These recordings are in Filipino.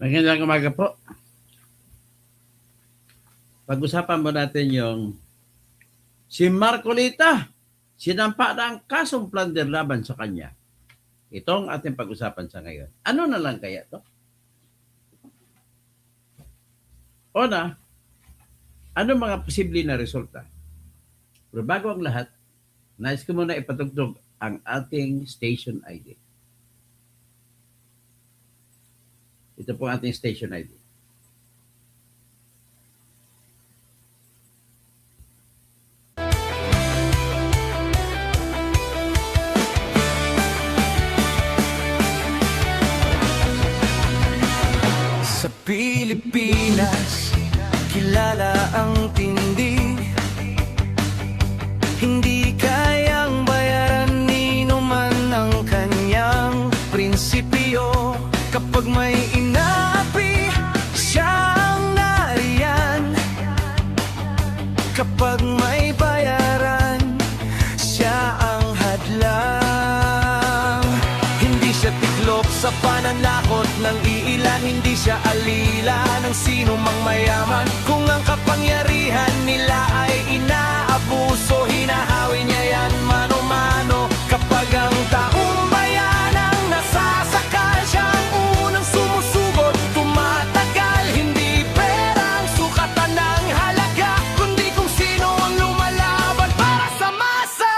Magandang umaga po. Pag-usapan mo natin yung si Marcolita, sinampa na ang kasong plunder laban sa kanya. Itong ating pag-usapan sa ngayon. Ano na lang kaya to? Una, ano mga posible na resulta? Pero bago ang lahat, nais ko muna ipatugtog ang ating station ID. Ito po ang ating station ID. Sa Pilipinas, kilala ang tindi. Hindi kayang bayaran ni numan ang kanyang prinsipyo. Kapag may inaapi, siya ang nariyan. Kapag may bayaran, siya ang hadlang. Hindi siya tiklop sa pananakot ng iilan. Hindi siya alila ng sino mang mayaman. Kung ang kapangyarihan nila ay inaabuso, hinahawi niya yan mano-mano. Kapag ang taong bayan ang nasasakal, siya ang unang sumusugot, tumatagal. Hindi pera ang sukatan ng halaga, kundi kung sino ang lumalaban para sa masa.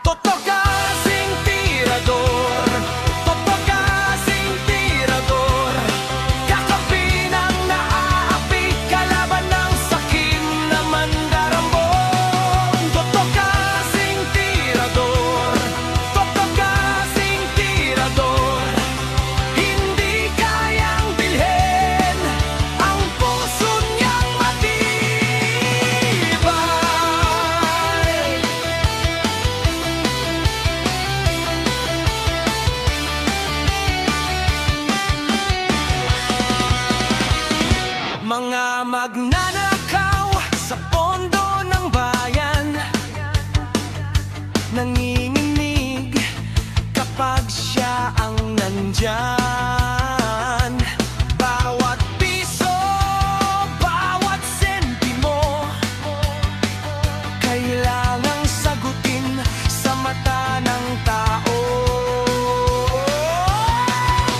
Totoo kasing tirador, totoo kasing tirador, kakampi ng naaapi, kalaban ng sakim na mandarambon. Totoo kasing tirador, totoo kasing tirador, hindi kayang bilhin ang puso niyang matibay. Mga magnanakaw sa pondo ng bayan, nanginginig kapag siya ang nandyan. Bawat piso, bawat sentimo, kailangang sagutin sa mata ng tao.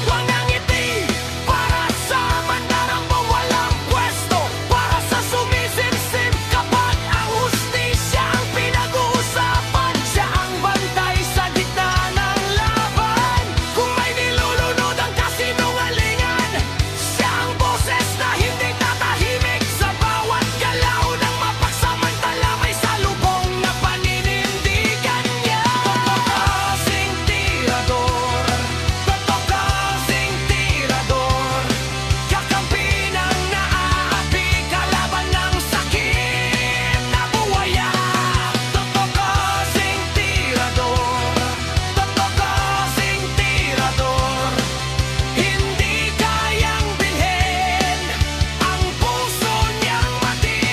Walang ngiti para sa mandarambong walang pwesto, para sa sumisimsim kapag ang hustisya ang pinag-uusapan. Siya ang bantay sa gitna ng laban. Kung may nilulunod ang kasinungalingan, siya ang boses na hindi tatahimik. Sa bawat galaw ng mapagsamantala, may salubong na paninindigan niya. Kasing tirador, totoo kasing tirador, kakampi ng naaapi, kalaban ng sakim na buwaya. Totoo kasing tirador, totoo kasing tirador, hindi kayang bilhin ang puso niyang matibay.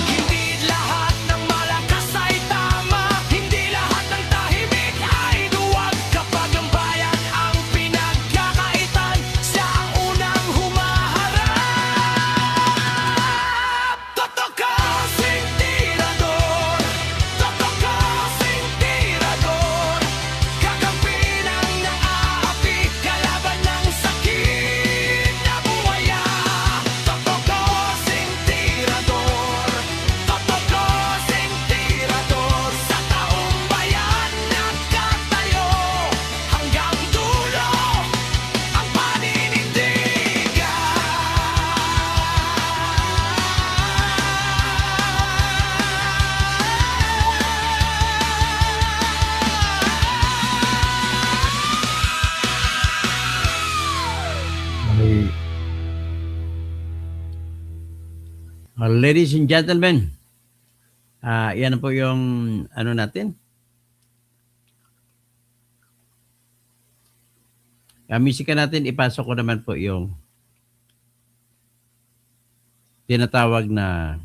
Hindi lahat ng malakas ay tama, hindi lahat ng tahimik ay duwag. Kapag ang bayan ang pinagkakaitan, siya ang unang humaharap. Totoo kasing tirador, totoo kasing tirador, kakampi ng naaapi, kalaban ng sakit na buwaya. Totoo kasing tirador, totoo kasing tirador, sa taong bayan nagkatayo, hanggang dulo ang paninindigan. Ladies and gentlemen, yan na po yung ano natin. Musika natin, ipasok ko naman po yung tinatawag na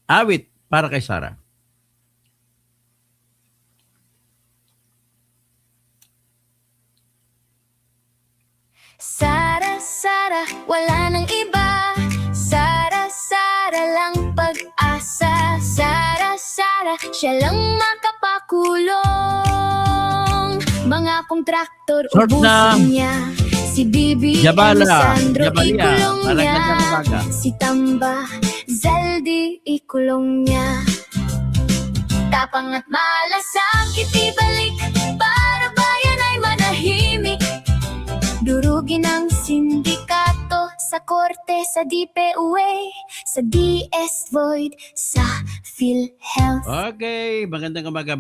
awit para kay Sarah. Sara, Sara, wala nang iba. Sara, Sara lang pag-asa. Sara, Sara, siya lang makapakulong. Mga kontraktor, Short na. ubusin niya. Si Bibi, Jabala, Sandro, Jabalia, ikulong parang niya. gandang umaga. Si Tamba, Zaldi, ikulong niya. Tapang at malasakit ibalik, para bayan ay manahimik. Durugin ang sindikato sa korte, sa DPUA, sa DS Void, sa PhilHealth. Okay, magandang umaga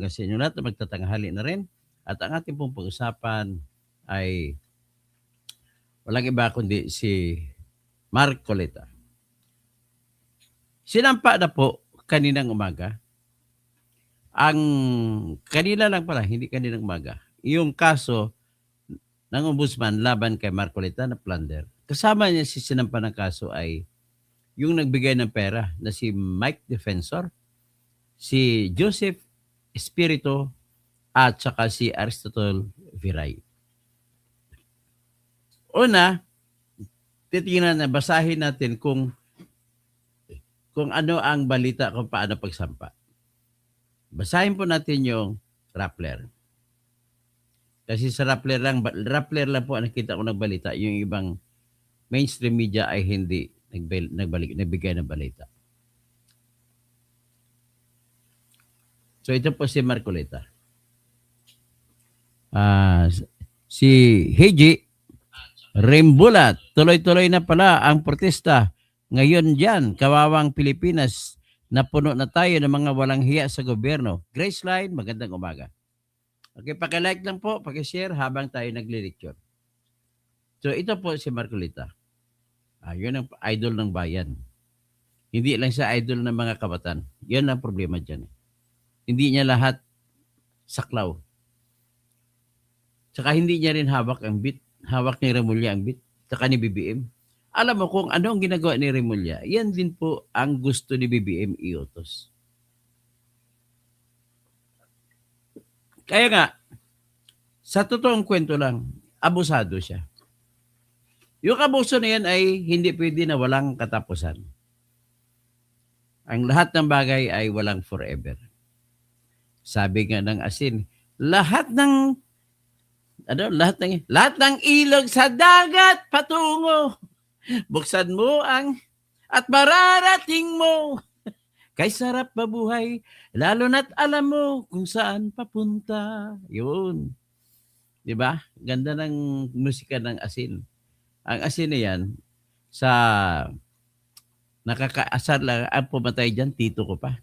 sa inyo lahat na magtatanghali na rin. At ang ating pong pag-usapan ay walang iba kundi si Mark Coleta. Sinampa na po kaninang umaga. Ang kanina lang pala, hindi kaninang umaga, yung kaso ng ombudsman laban kay Mark Coleta na plunder. Kasama niya si sinampa ng kaso ay yung nagbigay ng pera na si Mike Defensor, si Joseph Espiritu, at saka si Aristotle Viray. Una, titingnan na basahin natin kung ano ang balita kung paano pagsampa. Basahin po natin yung Rappler. Kasi sa Rappler lang po ang nakita ko nagbalita. Yung ibang mainstream media ay hindi nagbigay ng balita. So ito po si Marcoleta. Si Heiji Rimbulat, tuloy-tuloy na pala ang protesta. Ngayon dyan, kawawang Pilipinas, na puno na tayo ng mga walang hiya sa gobyerno. Graceline, magandang umaga. Okay, paki-like lang po, paki-share habang tayo nagli-lecture. So ito po si Marcoleta. Yun ang idol ng bayan. Hindi lang siya idol ng mga kabataan. Yun ang problema dyan. Hindi niya lahat saklaw. Saka hindi niya rin hawak ang bit. Hawak ni Remulla ang bit. Saka ni BBM. Alam mo kung ano ang ginagawa ni Remulla, yan din po ang gusto ni BBM iutos. Kaya nga, sa totoong kwento lang, abusado siya. Yung abuso na yan ay hindi pwede na walang katapusan. Ang lahat ng bagay ay walang forever. Sabi nga ng asin, lahat ng ilog sa dagat patungo. Buksan mo at mararating mo. Kay sarap mabuhay, lalo na't alam mo kung saan papunta. Yun. 'Di ba? Ganda ng musika ng asin. Ang asin na yan, sa nakakaasar lang ang pumatay dyan, tito ko pa.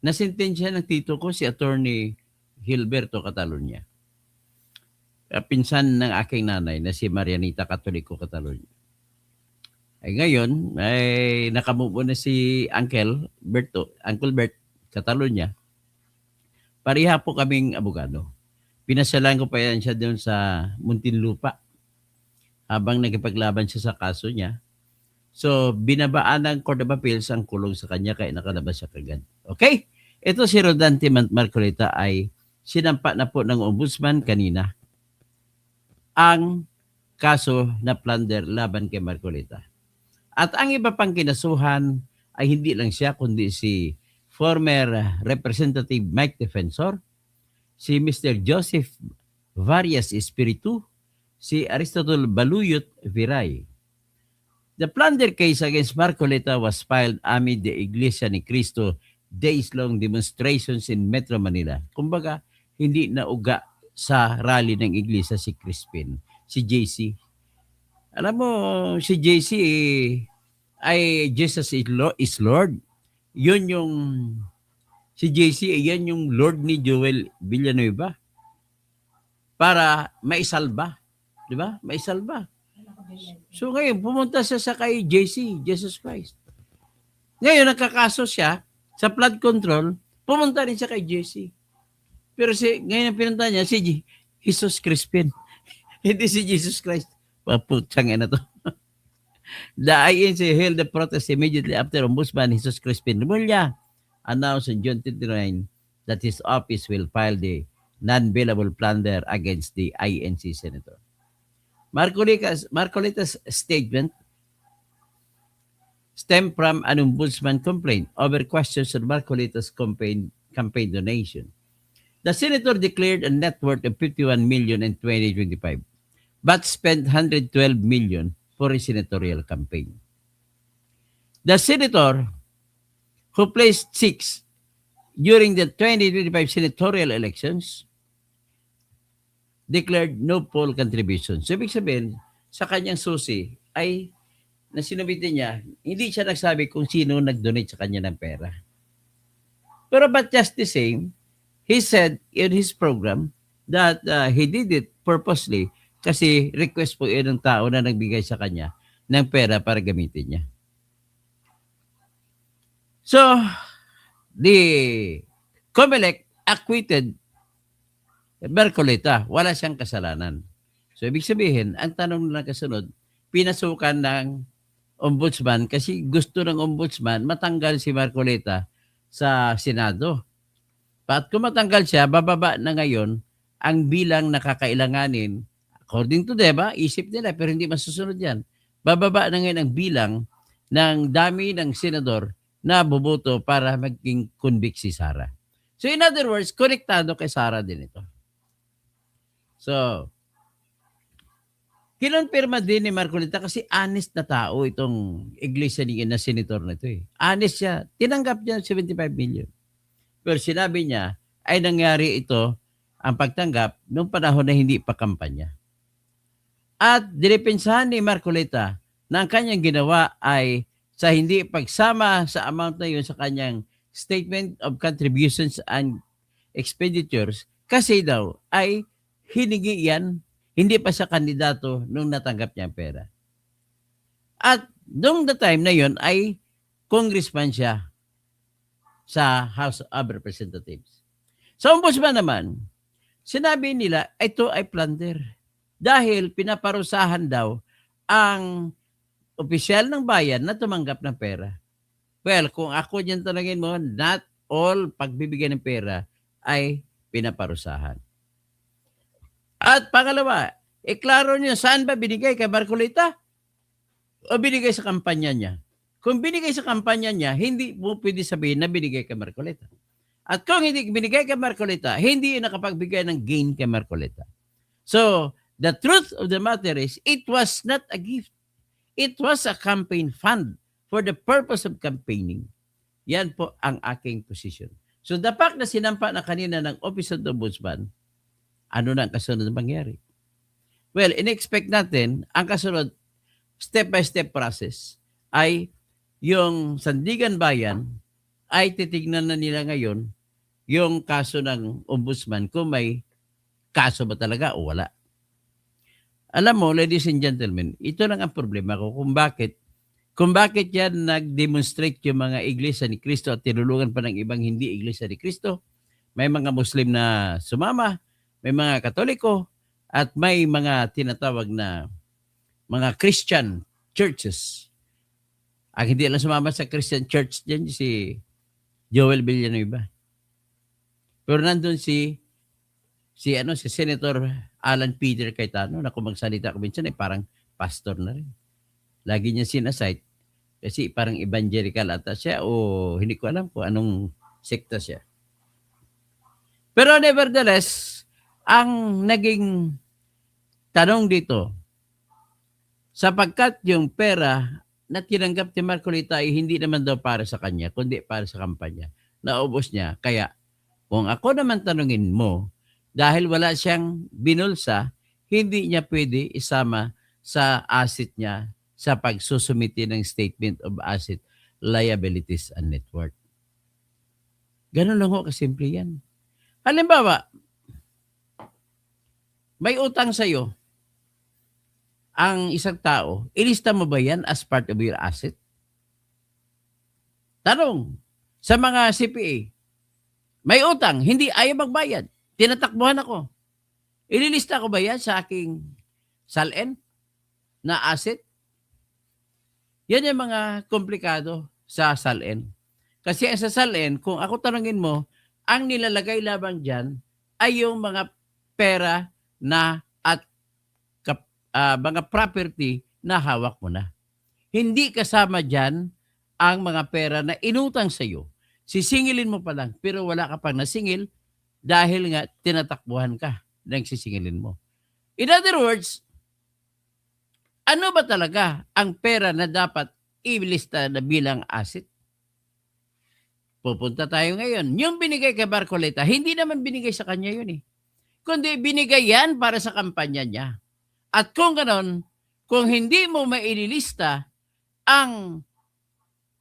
Nasintensya ng tito ko si Attorney Gilberto Catalunya. Pinsan ng aking nanay na si Marianita Catolico Catalunya. Ay ngayon, ay nakamubo na si Uncle Bert Catalunya. Pareha po kaming abogado. Pinasyalan ko pa yan siya doon sa Muntinlupa habang nagipaglaban siya sa kaso niya. So, binabaan ng Court of Appeals ang kulong sa kanya kaya nakalabas siya kagad. Okay? Ito si Rodante Marcoleta ay sinampa na po ng ombudsman kanina ang kaso na plunder laban kay Marcoleta. At ang iba pang kinasuhan ay hindi lang siya kundi si former Representative Mike Defensor, si Mr. Joseph Varias Espiritu, si Aristotle Baluyot Viray. The plunder case against Marcoleta was filed amid the Iglesia ni Cristo days-long demonstrations in Metro Manila. Kumbaga, hindi nauga sa rally ng Iglesia si Crispin, si JC. Alam mo, si JC ay Jesus is Lord. Yun yung, si JC, yan yung Lord ni Joel Villanueva. Para maisalba. Di ba? Maisalba. So ngayon, pumunta siya sa kay JC, Jesus Christ. Ngayon, nakakaso siya sa flood control, pumunta rin siya kay JC. Pero ngayon ang pinunta niya, si Jesus Crispin. Hindi si Jesus Christ. Paputang na to. The INC held the protest immediately after Ombudsman Jesus Crispin Remulla announced on June 29 that his office will file the non-bailable plunder against the INC senator. Marcolita's statement stemmed from an ombudsman complaint over questions on Marcolita's campaign donation. The senator declared a net worth of 51 million in 2025, but spent 112 million for his senatorial campaign. The senator who placed sixth during the 2025 senatorial elections declared no poll contribution. So, ibig sabihin, sa kanyang susi ay na sinubitin niya, hindi siya nagsabi kung sino nag-donate sa kanya ng pera. Pero but just the same, he said in his program that he did it purposely kasi request po yun ng tao na nagbigay sa kanya ng pera para gamitin niya. So, the COMELEC acquitted Marcolita. Wala siyang kasalanan. So, ibig sabihin, ang tanong na kasunod, pinasukan ng ombudsman kasi gusto ng ombudsman matanggal si Marcolita sa Senado. At kung matanggal siya, bababa na ngayon ang bilang nakakailanganin. According to them, isip nila, pero hindi masusunod yan. Bababa na ngayon ang bilang ng dami ng senador na boboto para maging convict si Sara. So in other words, konektado kay Sara din ito. So, kinonfirma din ni Marcolita kasi honest na tao itong iglesia ni na senator na ito eh. Honest siya. Tinanggap niya 75 million. Pero sinabi niya ay nangyari ito ang pagtanggap noong panahon na hindi pa kampanya. At dinipensahan ni Marcolita na ang kanyang ginawa ay sa hindi pagsama sa amount na yun sa kanyang statement of contributions and expenditures kasi daw ay hiningi yan, hindi pa siya kandidato nung natanggap niya ang pera. At noong the time na yun ay congressman siya sa House of Representatives. Sa ombudsman naman, sinabi nila ito ay plunder dahil pinaparusahan daw ang opisyal ng bayan na tumanggap ng pera. Well, kung ako dyan tanongin mo, not all pagbibigay ng pera ay pinaparusahan. At pangalawa, klaro niyo saan ba binigay kay Marcolita o binigay sa kampanya niya? Kung binigay sa kampanya niya, hindi mo pwede sabihin na binigay kay Marcolita. At kung hindi binigay kay Marcolita, hindi nakapagbigay ng gain kay Marcolita. So, the truth of the matter is, it was not a gift. It was a campaign fund for the purpose of campaigning. Yan po ang aking position. So the fact na sinampa na kanina ng Office of the Ombudsman, ano na ang kasunod na mangyari? Well, in-expect natin, ang kasunod, step-by-step process, ay yung Sandigan Bayan ay titignan na nila ngayon yung kaso ng Ombudsman kung may kaso ba talaga o wala. Alam mo, ladies and gentlemen, ito lang ang problema ko kung bakit yan nag-demonstrate yung mga iglesia ni Cristo at tinulungan pa ng ibang hindi iglesia ni Cristo. May mga Muslim na sumama, may mga Katoliko, at may mga tinatawag na mga Christian churches. Ang hindi lang sumama sa Christian church dyan, si Joel Villanueva. Pero nandun si Senator Alan Peter Cayetano na kung magsalita ko minsan ay parang pastor na rin. Lagi niya sinasite kasi parang evangelical ata siya o hindi ko alam kung anong sekta siya. Pero nevertheless, ang naging tanong dito, sapagkat yung pera na tinanggap ni Marcolita ay hindi naman daw para sa kanya, kundi para sa kampanya. Naubos niya. Kaya kung ako naman tanungin mo, dahil wala siyang binulsa, hindi niya pwede isama sa asset niya sa pagsusumiti ng Statement of Asset, Liabilities, and Net Worth. Ganun lang ho kasimple yan. Halimbawa, may utang sa'yo ang isang tao, ilista mo ba yan as part of your asset? Tanong, sa mga CPA, may utang, hindi ayaw magbayad. Tinatakbuhan ako. Ililista ko ba yan sa aking SALN na asset? Yan yung mga komplikado sa SALN. Kasi sa SALN, kung ako tanungin mo, ang nilalagay labang dyan ay yung mga pera na at mga property na hawak mo na. Hindi kasama dyan ang mga pera na inutang sa iyo. Sisingilin mo pa lang, pero wala ka pang nasingil dahil nga tinatakbuhan ka ng sisingilin mo. In other words, ano ba talaga ang pera na dapat ilista na bilang asset? Pupunta tayo ngayon. Yung binigay kay Marcoleta, hindi naman binigay sa kanya yun eh. Kundi binigay yan para sa kampanya niya. At kung ganon, kung hindi mo maililista ang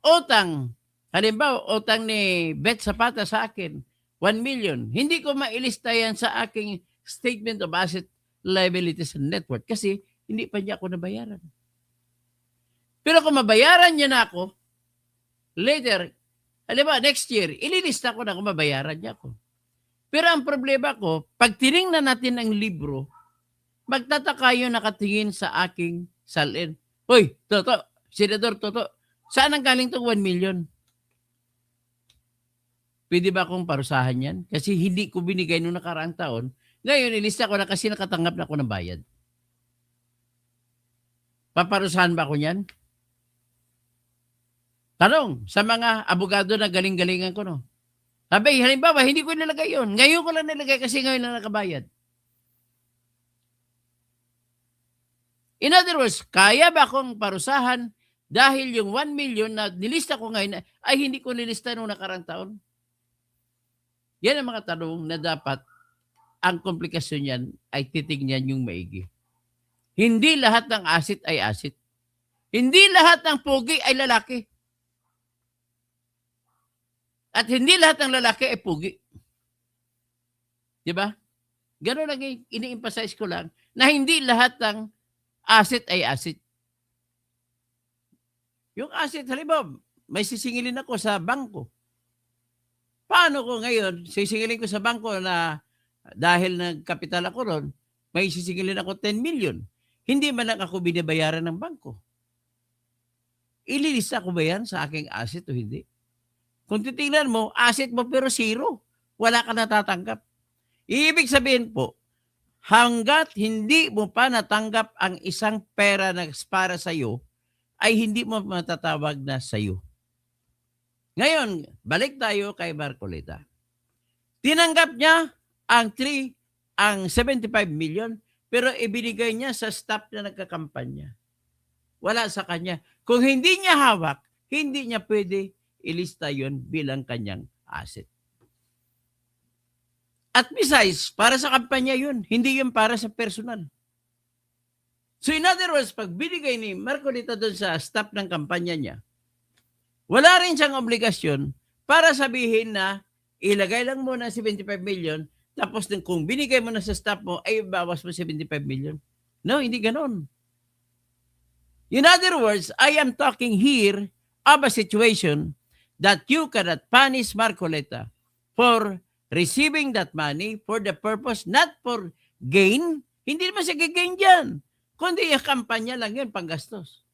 utang, halimbawa, utang ni Bet Zapata sa akin, 1 million, hindi ko mailista yan sa aking statement of asset, liabilities, and net worth kasi hindi pa niya ako nabayaran. Pero kung mabayaran niya na ako, later, halimbawa, next year, ililista ko na kung mabayaran niya ako. Pero ang problema ko, pag tinignan natin ang libro, magtataka yung nakatingin sa aking salin. Hoy, Toto, Senador Toto, saan ang galing itong 1 million? Pwede ba akong parusahan yan? Kasi hindi ko binigay noong nakaraang taon. Ngayon, ilista ko na kasi nakatanggap na ako ng bayad. Paparusahan ba ako yan? Tanong sa mga abogado na galing-galingan ko, no? Sabi, halimbawa, hindi ko nilagay yun. Ngayon ko lang nilagay kasi ngayon lang nakabayad. In other words, kaya ba akong parusahan dahil yung 1 million na nilista ko ngayon ay hindi ko nilista noong nakarang taon? Yan ang mga tanong na dapat ang komplikasyon yan ay titignan yung maigi. Hindi lahat ng asset ay asset. Hindi lahat ng pogi ay lalaki. At hindi lahat ng lalaki ay pugi. Di ba? Ganun lang ini-emphasize ko lang na hindi lahat ng asset ay asset. Yung asset, halimbawa, may sisingilin ako sa bangko. Paano ko ngayon, sisingilin ko sa bangko na dahil nagkapital ako ron, may sisingilin ako 10 million. Hindi man lang ako binabayaran ng bangko. Ililista ko ba yan sa aking asset o hindi? Kung titingnan mo, asset mo pero zero. Wala ka natatanggap. Ibig sabihin po, hanggat hindi mo pa natanggap ang isang pera na para sa iyo, ay hindi mo matatawag na sa iyo. Ngayon, balik tayo kay Marcoleta. Tinanggap niya ang 75 million, pero ibinigay niya sa staff na nagkakampanya. Wala sa kanya. Kung hindi niya hawak, hindi niya pwede ilista yon bilang kanyang asset. At besides, para sa kampanya yun, hindi yun para sa personal. So in other words, pag binigay ni Marcoleta doon sa staff ng kampanya niya, wala rin siyang obligasyon para sabihin na ilagay lang muna 75 million, tapos kung binigay mo na sa staff mo, ay bawas mo 75 million. No, hindi ganon. In other words, I am talking here of a situation that you cannot punish Marcoleta for receiving that money for the purpose, not for gain. Hindi naman siya gain dyan. Kundi yung kampanya lang yun, panggastos.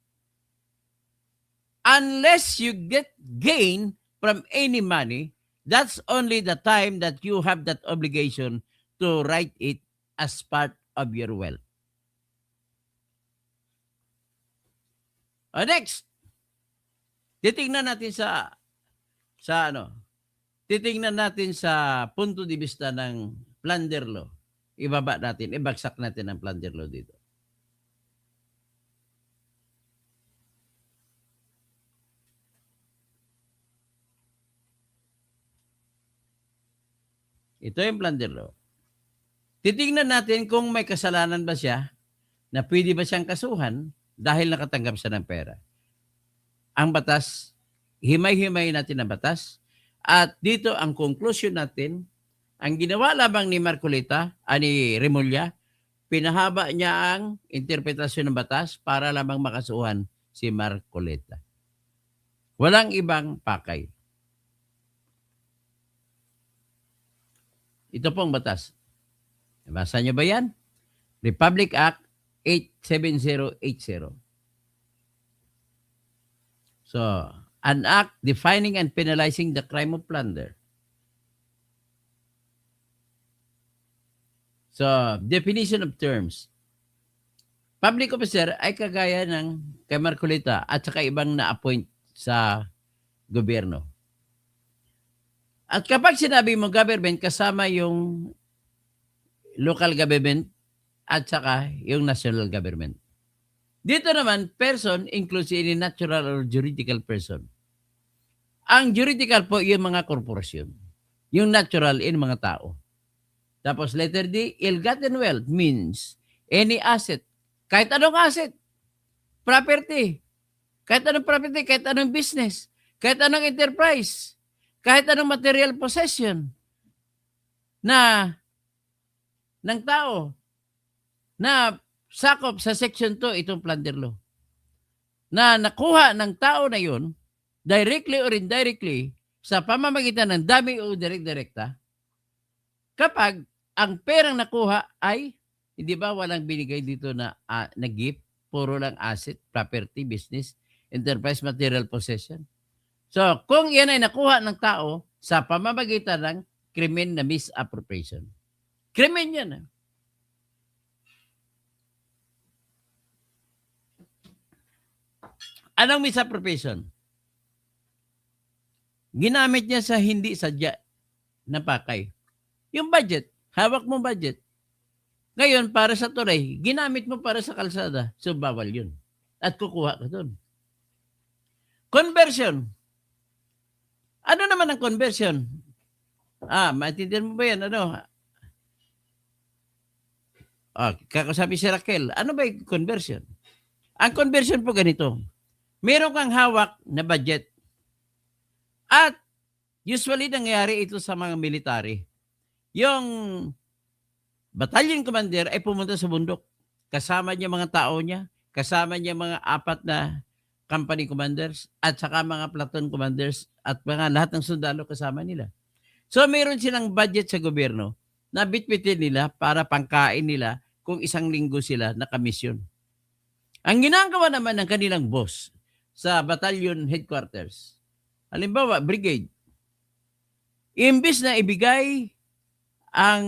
Unless you get gain from any money, that's only the time that you have that obligation to write it as part of your wealth. Next, titingnan natin titingnan natin sa punto de vista ng plunder law. Ibaba natin, ibagsak natin ang plunder law dito. Ito yung plunder law. Titingnan natin kung may kasalanan ba siya na pwede ba siyang kasuhan dahil nakatanggap siya ng pera. Ang batas, himay-himay natin ang batas. At dito ang conclusion natin, ang ginawa lamang ni Marcoleta, ni Remulla, pinahaba niya ang interpretasyon ng batas para lamang makasuhan si Marcoleta. Walang ibang pakay. Ito pong batas. Nabasa niyo ba yan? Republic Act 87080. So, an act defining and penalizing the crime of plunder. So, definition of terms. public officer ay kagaya ng kay Marcolita at saka ibang na-appoint sa gobyerno. At kapag sinabi mo government, kasama yung local government at saka yung national government. Dito naman, person includes any natural or juridical person. Ang juridical po yung mga korporasyon. Yung natural yung mga tao. Tapos letter D, ill-gotten wealth means any asset. Kahit anong asset. Property. Kahit anong property, kahit anong business. Kahit anong enterprise. Kahit anong material possession na ng tao na sakop sa Section 2 itong plunder law. Na nakuha ng tao na yun, directly or indirectly, sa pamamagitan ng dami o direkta, kapag ang perang nakuha ay, hindi ba walang binigay dito na gift, puro lang asset, property, business, enterprise, material possession. So, kung yan ay nakuha ng tao sa pamamagitan ng krimen na misappropriation. Krimen yan. Anong misappropriation? Ginamit niya sa hindi sadya na pakay. Yung budget, hawak mo budget. Ngayon, para sa tulay, ginamit mo para sa kalsada. So, bawal yun. At kukuha ka doon. Conversion. Ano naman ang conversion? Maintindihan mo ba yan? Ano? Kakasabi si Raquel, ano ba yung conversion? Ang conversion po ganito. Meron kang hawak na budget. At usually nangyayari ito sa mga military. Yung battalion commander ay pumunta sa bundok. Kasama niya mga tao niya, kasama niya mga 4 na company commanders at saka mga platoon commanders at mga lahat ng sundalo kasama nila. So meron silang budget sa gobyerno na bitbitin nila para pangkain nila kung 1 linggo sila nakamisyon. Ang ginagawa naman ng kanilang boss sa battalion headquarters, halimbawa brigade, imbis na ibigay ang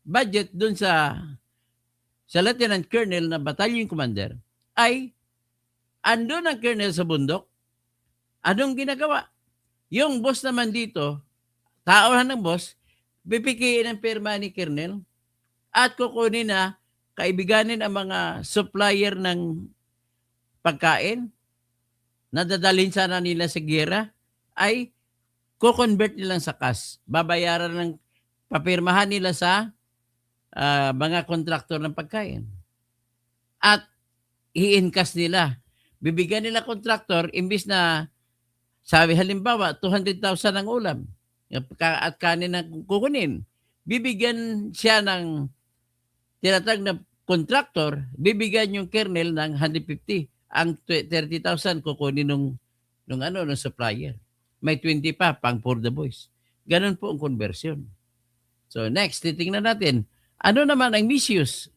budget dun sa lieutenant colonel na battalion commander, ay andun ang colonel sa bundok. Anong ginagawa? Yung boss naman dito, tauhan ng boss, bipikiin ang pirma ni colonel at kukunin na kaibiganin ang mga supplier ng pagkain na dadalhin sana nila sa gera, ay kukonvert nilang sa cash. Babayaran ng papirmahan nila sa mga kontraktor ng pagkain. At i-encash nila. Bibigyan nila kontraktor, imbis na, sabi halimbawa, 200,000 ang ulam at kanin na kukunin. Bibigyan siya ng tinatag na kontraktor, bibigyan yung kernel ng 150. Ang 30,000 kukunin nung supplier. May 20 pa, pang for the boys. Ganun po ang conversion. So next, titingnan natin. Ano naman ang misuse?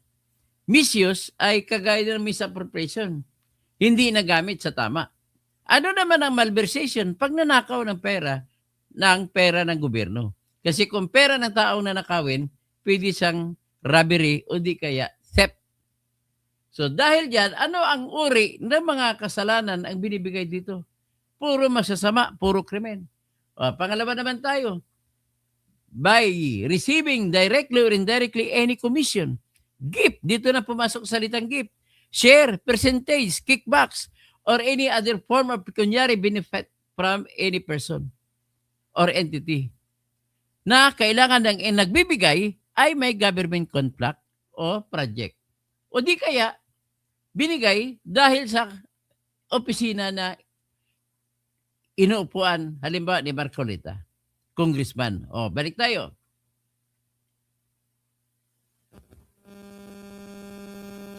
Misuse ay kagaya ng misappropriation. Hindi nagamit sa tama. Ano naman ang malversation? Pag nanakaw ng pera ng gobyerno. Kasi kung pera ng taong nanakawin, pwede siyang robbery o di kaya theft. So dahil dyan, ano ang uri ng mga kasalanan ang binibigay dito? Puro masasama, puro krimen. Pangalawa naman tayo, by receiving directly or indirectly any commission. Gift, dito na pumasok salitang gift. Share, percentage, kickbacks, or any other form of pecuniary benefit from any person or entity na kailangan ng nagbibigay ay may government contract o project. O di kaya, binigay dahil sa opisina na inuupuan, halimbawa ni Marcolita, congressman. Balik tayo.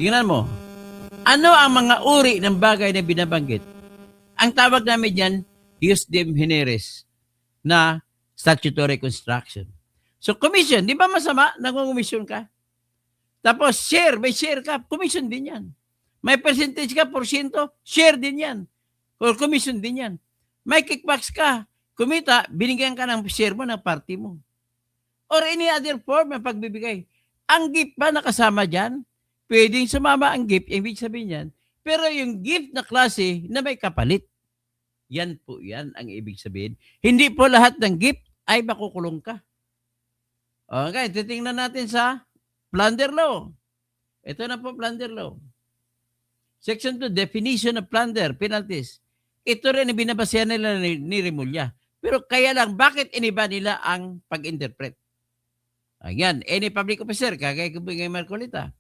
Tingnan mo, ano ang mga uri ng bagay na binabanggit? Ang tawag namin dyan, jus dem generis na statutory construction. So commission, di ba masama? Nag-commission ka? Tapos share, may share ka, commission din yan. May percentage ka, porsyento, share din yan. Or commission din yan. May kickbacks ka, kumita, binigyan ka ng share mo ng party mo. Or any other form ng pagbibigay. Ang gift ba nakasama dyan? pwedeng sumama ang gift, ibig sabihin yan, pero yung gift na klase na may kapalit. Yan po yan ang ibig sabihin. Hindi po lahat ng gift ay makukulong ka. Okay, titingnan natin sa plunder law. Ito na po plunder law. Section 2, definition of plunder, penalties. Ito rin ang binabasehan nila ni Remulla. Pero kaya lang, bakit iniba nila ang pag-interpret? Ayan, any public officer, kagaya ko kay Marcolita,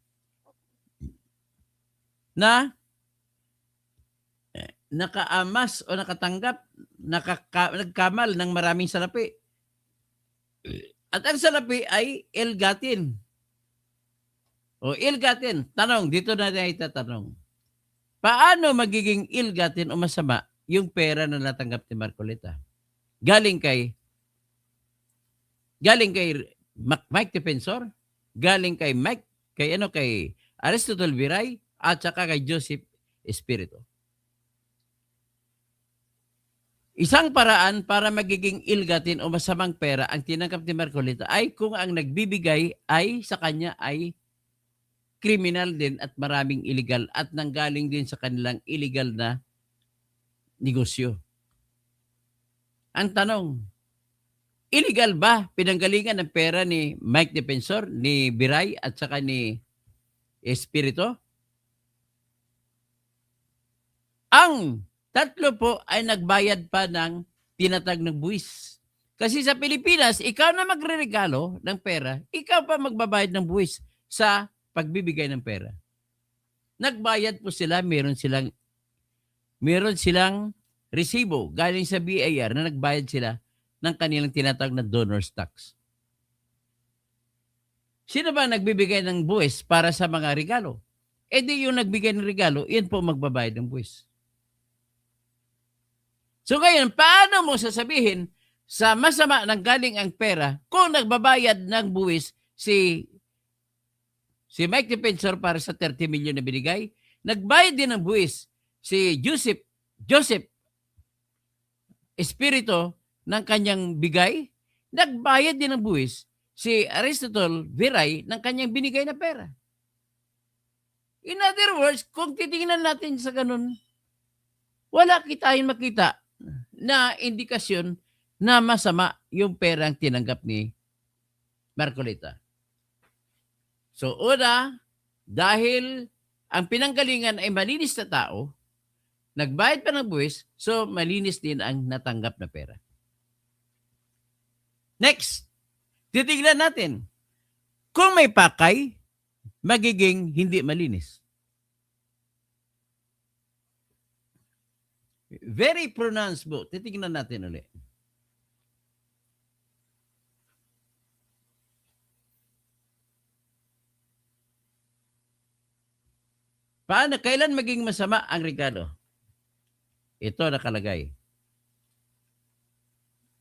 na nakaamas o nakatanggap, nagkamal ng maraming salapi. At ang salapi ay ill-gotten. O ill-gotten. Tanong, dito na itatanong. Paano magiging ill-gotten o masama yung pera na natanggap ni Marcolita? Galing kay Mike Defensor, galing kay kay Aristotle Viray, at saka kay Joseph Espiritu. Isang paraan para magiging ill-gotten o masamang pera ang tinanggap ni Marcolita ay kung ang nagbibigay ay sa kanya ay kriminal din at maraming illegal at nanggaling din sa kanilang illegal na negosyo. Ang tanong, illegal ba pinanggalingan ng pera ni Mike Defensor, ni Viray at saka ni Espiritu? Ang tatlo po ay nagbayad pa ng tinatag ng buwis. Kasi sa Pilipinas, ikaw na magreregalo ng pera, ikaw pa magbabayad ng buwis sa pagbibigay ng pera. Nagbayad po sila, meron silang resibo galing sa BIR na nagbayad sila ng kanilang tinatawag na donor's tax. Sino ba nagbibigay ng buwis para sa mga regalo? E di yung nagbigay ng regalo, yan po magbabayad ng buwis. So ngayon, paano mo sasabihin sa masama ng galing ang pera kung nagbabayad ng buwis si Mike Defensor para sa 30 million na binigay? Nagbayad din ng buwis si Joseph Espiritu ng kanyang bigay. Nagbayad din ng buwis si Aristotle Viray ng kanyang binigay na pera. In other words, kung titingnan natin sa ganun, wala tayong makita na indikasyon na masama yung perang tinanggap ni Marcolita. So una, dahil ang pinanggalingan ay malinis na tao, nagbayad pa ng buwis, so malinis din ang natanggap na pera. Next, titignan natin. Kung may pakay, magiging hindi malinis. Very pronounced po. Titignan natin ulit. Paano? Kailan maging masama ang regalo? Ito nakalagay.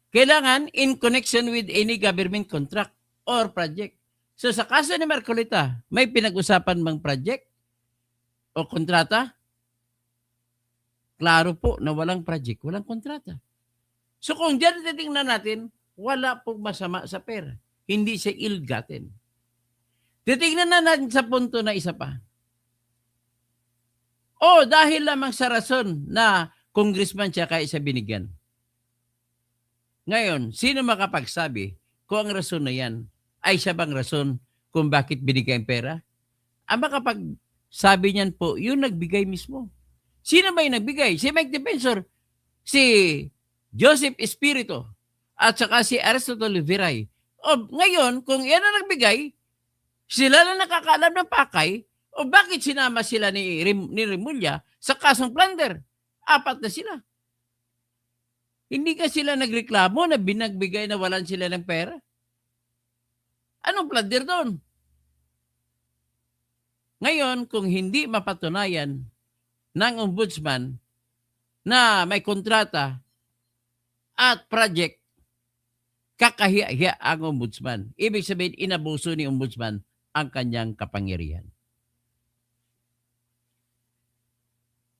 Kailangan in connection with any government contract or project. So sa kaso ni Marcolita, may pinag-usapan bang project o kontrata? Klaro po na walang project, walang kontrata. So kung diyan titingnan natin, wala pong masama sa pera. Hindi siya ill-gotten. Titingnan na natin sa punto na isa pa. O dahil lamang sa rason na congressman siya kaya siya binigyan. Ngayon, sino makapagsabi kung ang rason na yan ay siya bang rason kung bakit binigay ang pera? Ang makapagsabi niyan po, yung nagbigay mismo. Sino ba yung nagbigay? Si Mike Defensor, si Joseph Espiritu, at saka si Aristotle Viray. O ngayon, kung yan ang nagbigay, sila na nakakaalam ng pakay, o bakit sinama sila ni Remulla sa kasong plunder? 4 na sila. Hindi ka sila nagreklamo na binagbigay na walan sila ng pera? Anong plunder doon? Ngayon, kung hindi mapatunayan ng ombudsman na may kontrata at project, kakahiya-hiya ang ombudsman. Ibig sabihin, inabuso ni ombudsman ang kanyang kapangyarihan.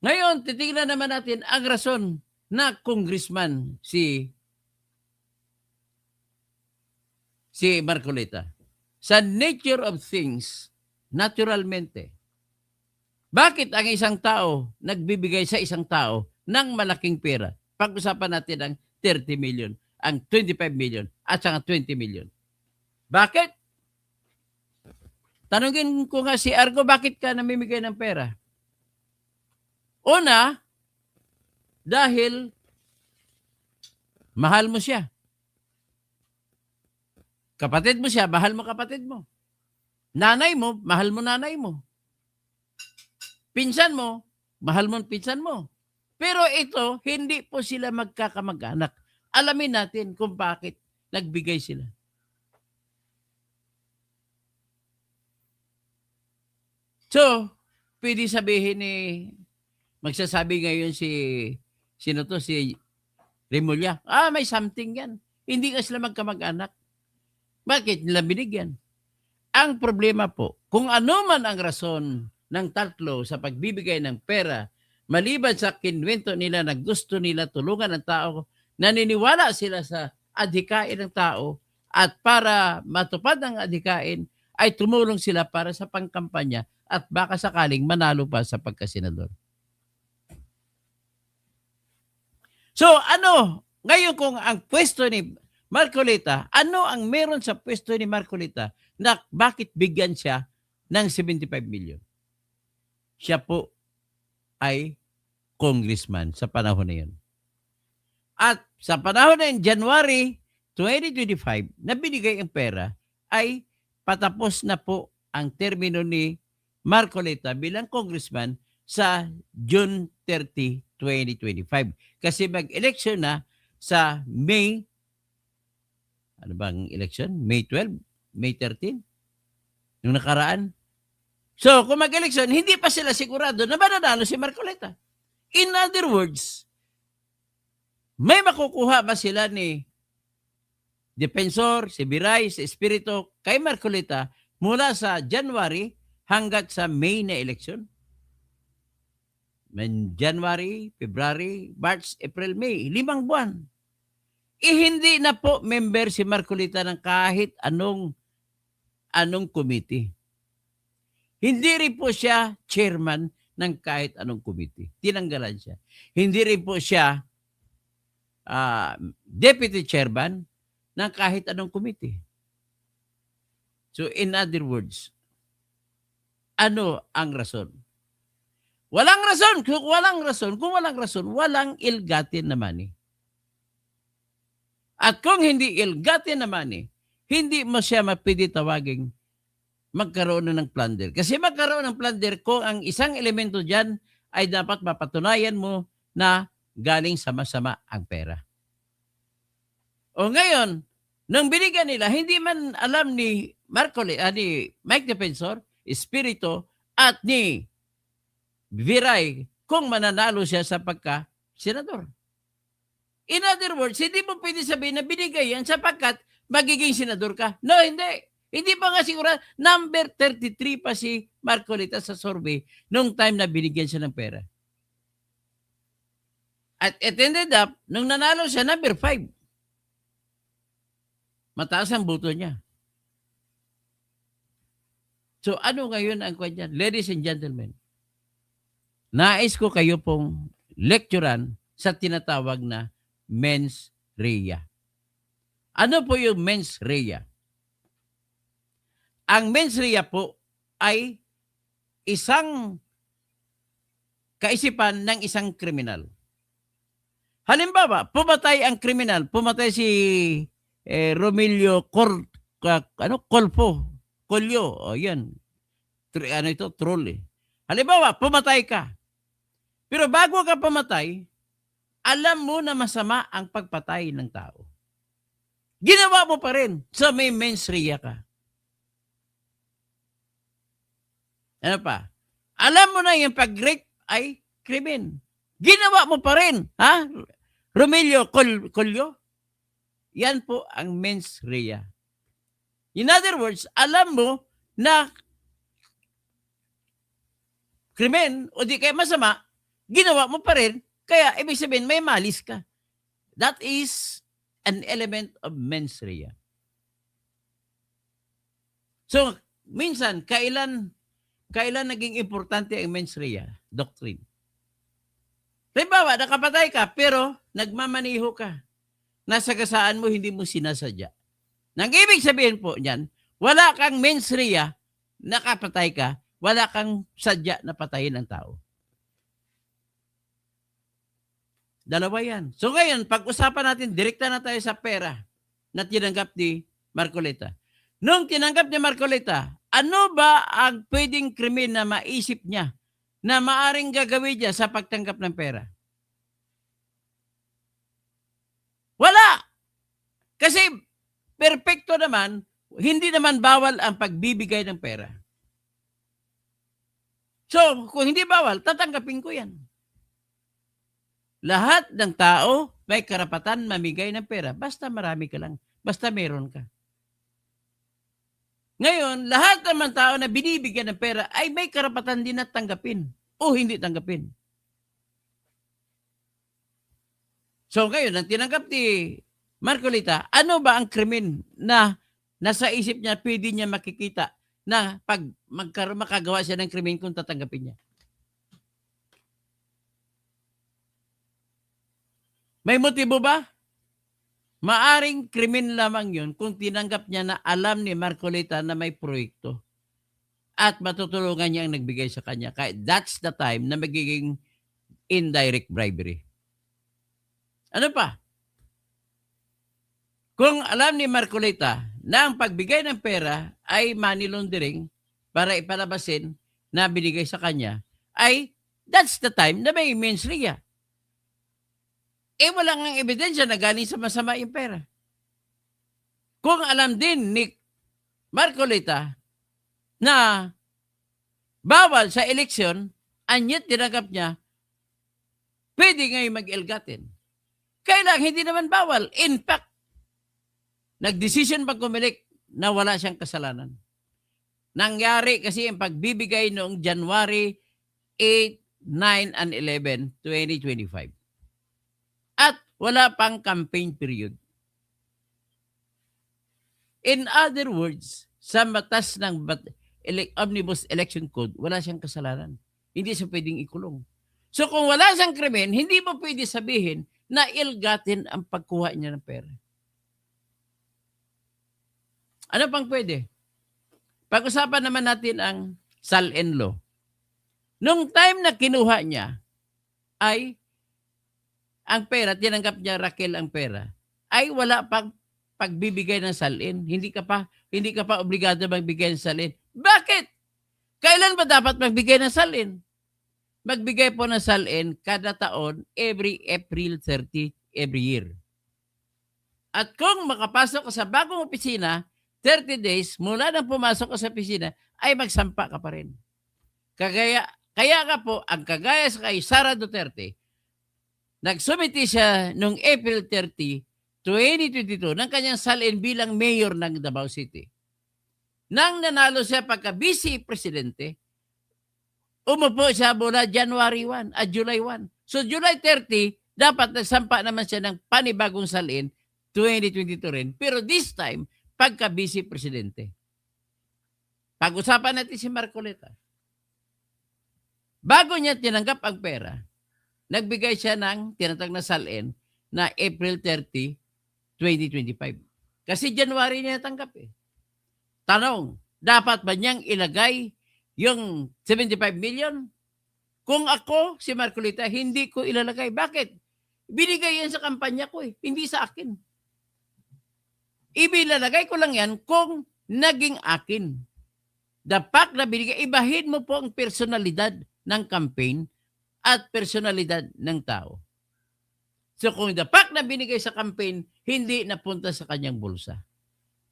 Ngayon, titingnan naman natin ang rason na congressman si Marcolita. Sa nature of things, naturalmente, Bakit ang isang tao nagbibigay sa isang tao ng malaking pera? Pag-usapan natin ang 30 million, ang 25 million, at saka 20 million. Bakit? Tanungin ko nga si Argo, bakit ka namimigay ng pera? Una, dahil mahal mo siya. Kapatid mo siya, mahal mo kapatid mo. Nanay mo, mahal mo nanay mo. Pinsan mo, mahal mo pinsan mo. Pero ito, hindi po sila magkakamag-anak. Alamin natin kung bakit nagbigay sila. So, pwede sabihin magsasabi ngayon sino to, si Remulla, may something yan. Hindi ka sila magkamag-anak. Bakit nila binigyan? Ang problema po, kung ano man ang rason ng tatlo sa pagbibigay ng pera, maliban sa kinwento nila na gusto nila tulungan ng tao, naniniwala sila sa adhikain ng tao, at para matupad ang adhikain, ay tumulong sila para sa pangkampanya at baka sakaling manalo pa sa pagkasenador. So ngayon kung ang pwesto ni Marcolita, ano ang meron sa pwesto ni Marcolita na bakit bigyan siya ng 75 million? Siya po ay congressman sa panahon na yun. At sa panahon na yun, January 2025, na binigay ang pera, ay patapos na po ang termino ni Marcolita bilang congressman sa June 30, 2025. Kasi mag-election na sa May, ano bang election? May 12? May 13? Yung nakaraan? So, kung mag-election, hindi pa sila sigurado na mananalo si Marcolita. In other words, may makukuha ba sila ni Defensor, si Viray, si Espiritu, kay Marcolita mula sa January hanggat sa May na election? January, February, March, April, May. 5 buwan. Hindi na po member si Marcolita ng kahit anong committee. Hindi rin po siya chairman ng kahit anong committee. Tinanggalan siya. Hindi rin po siya deputy chairman ng kahit anong committee. So in other words, ano ang rason? Walang rason. Kung walang rason, walang ill-gotten na money. At kung hindi ill-gotten na money, hindi mo siya mapili tawaging magkaroon na ng plunder. Kasi magkaroon ng plunder kung ang isang elemento dyan ay dapat mapatunayan mo na galing sa masama ang pera. O ngayon, nung binigyan nila, hindi man alam ni ni Mike Defensor, Espiritu, at ni Viray kung mananalo siya sa pagka-senador. In other words, hindi mo pwede sabihin na binigay yan sapagkat magiging senador ka. No, hindi. Hindi pa nga siguro, number 33 pa si Marcolita sa survey nung time na binigyan siya ng pera. At it ended up, nung nanalo siya, number 5. Mataas ang boto niya. So ano ngayon ang kanya? Ladies and gentlemen, nais ko kayo pong lecturean sa tinatawag na mens rea. Ano po yung mens rea? Ang mens rea po ay isang kaisipan ng isang kriminal. Halimbawa, pumatay ang kriminal, pumatay si Romelio Colio, o yan. Troll eh. Halimbawa, pumatay ka. Pero bago ka pumatay, alam mo na masama ang pagpatay ng tao. Ginawa mo pa rin. So may mens rea ka. Ano pa? Alam mo na yung pag-rape ay krimen. Ginawa mo pa rin. Ha? Romelio Colio? Yan po ang mens rea. In other words, alam mo na krimen o di kaya masama, ginawa mo pa rin, kaya ibig sabihin may malis ka. That is an element of mens rea. So, minsan, kailan kailan naging importante ang mens rea doctrine? Halimbawa, nakapatay ka, pero nagmamaniho ka. Nasagasaan mo, hindi mo sinasadya. Nang ibig sabihin po niyan, wala kang mens rea, nakapatay ka, wala kang sadya na patayin ang tao. Dalawa yan. So ngayon, pag-usapan natin, direkta na tayo sa pera na tinanggap ni Marcoleta. Nung tinanggap ni Marcoleta, ano ba ang pwedeng krimen na maisip niya na maaring gagawin niya sa pagtanggap ng pera? Wala! Kasi perpekto naman, hindi naman bawal ang pagbibigay ng pera. So, kung hindi bawal, tatanggapin ko yan. Lahat ng tao may karapatan mamigay ng pera. Basta marami ka lang. Basta meron ka. Ngayon, lahat naman tao na binibigyan ng pera ay may karapatan din na tanggapin o hindi tanggapin. So ngayon, ang tinanggap ni Marcoleta, ano ba ang krimen na nasa isip niya, pwede niya makikita na pag makagawa siya ng krimen kung tatanggapin niya? May motibo ba? Maaring krimen lamang yun kung tinanggap niya na alam ni Marcoleta na may proyekto at matutulungan niya ang nagbigay sa kanya. Kaya that's the time na magiging indirect bribery. Ano pa? Kung alam ni Marcoleta na ang pagbigay ng pera ay money laundering para ipalabasin na binigay sa kanya, ay that's the time na may mens rea. Wala nga ebidensya na galing sa masama yung pera. Kung alam din ni Marcoleta na bawal sa eleksyon, anyat tinanggap niya, pwede ngayon mag-ilgatin. Kailang hindi naman bawal. In fact, nagdesisyon pag kumilik na wala siyang kasalanan. Nangyari kasi ang pagbibigay noong January 8, 9, and 11, 2025. At wala pang campaign period. In other words, sa batas ng Omnibus Election Code, wala siyang kasalanan. Hindi siya pwedeng ikulong. So kung wala siyang krimen, hindi mo pwede sabihin na ilgatin ang pagkuha niya ng pera. Ano pang pwede? Pag-usapan naman natin ang Sal-en law. Nung time na kinuha niya, ay ang pera, tinanggap niya Raquel ang pera, ay wala pang pagbibigay ng salin. Hindi ka pa obligado magbigay ng salin. Bakit? Kailan ba dapat magbigay ng salin? Magbigay po ng salin kada taon, every April 30, every year. At kung makapasok ka sa bagong opisina, 30 days mula nang pumasok ka sa opisina, ay magsampa ka pa rin. Kaya nga po, ang kagaya sa kay Sara Duterte, nagsumiti siya noong April 30, 2022 ng kanyang salin bilang mayor ng Davao City. Nang nanalo siya pagka-vice presidente, umupo siya mula January 1 at July 1. So July 30, dapat nagsampa naman siya ng panibagong salin 2022 rin. Pero this time, pagka-vice presidente. Pag-usapan natin si Marcoleta. Bago niya tinanggap ang pera, nagbigay siya ng tinatag na salin na April 30, 2025. Kasi January niya natanggap eh. Tanong, dapat ba niyang ilagay yung 75 million? Kung ako, si Marcoleta, hindi ko ilalagay. Bakit? Binigay yan sa kampanya ko eh, hindi sa akin. Ibilalagay ko lang yan kung naging akin. The fact na binigay, ibahin mo po ang personalidad ng campaign at personalidad ng tao. So kung the fact na binigay sa campaign, hindi napunta sa kanyang bulsa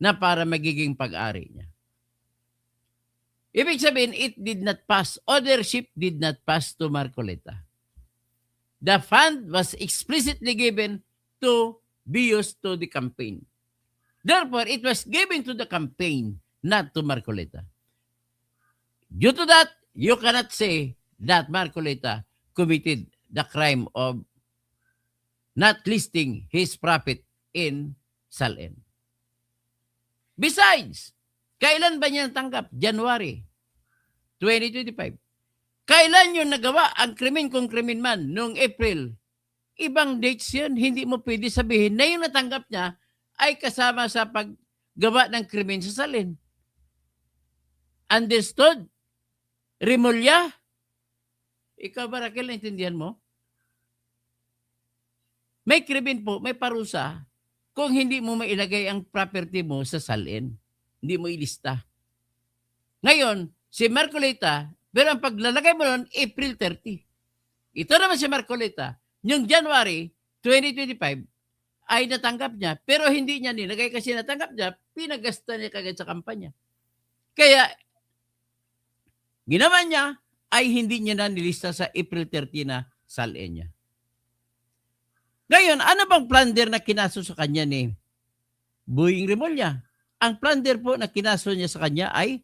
na para magiging pag-ari niya. Ibig sabihin, it did not pass. Ownership did not pass to Marcoleta. The fund was explicitly given to be used to the campaign. Therefore, it was given to the campaign, not to Marcoleta. Due to that, you cannot say that Marcoleta committed the crime of not listing his profit in Sal-en. Besides, kailan ba niya natanggap? January. 2025. Kailan yun nagawa ang krimen kung krimen man? Noong April. Ibang dates yun. Hindi mo pwede sabihin na yung natanggap niya ay kasama sa paggawa ng krimen sa salin. Understood? Rimulya? Ikaw ba, Raquel, naintindihan mo? May krimen po, may parusa kung hindi mo mailagay ang property mo sa salin. Hindi mo ilista. Ngayon, si Marcolita, pero ang paglalagay mo nun, April 30. Ito naman si Marcolita, yung January 2025, ay natanggap niya, pero hindi niya nilagay kasi natanggap niya, pinagasta niya kagad sa kampanya. Kaya, ginawa niya, ay hindi niya na nilista sa April 30 na salin niya. Ngayon, ano bang plunder na kinaso sa kanya ni Boying Rimulya? Ang plunder po na kinaso niya sa kanya ay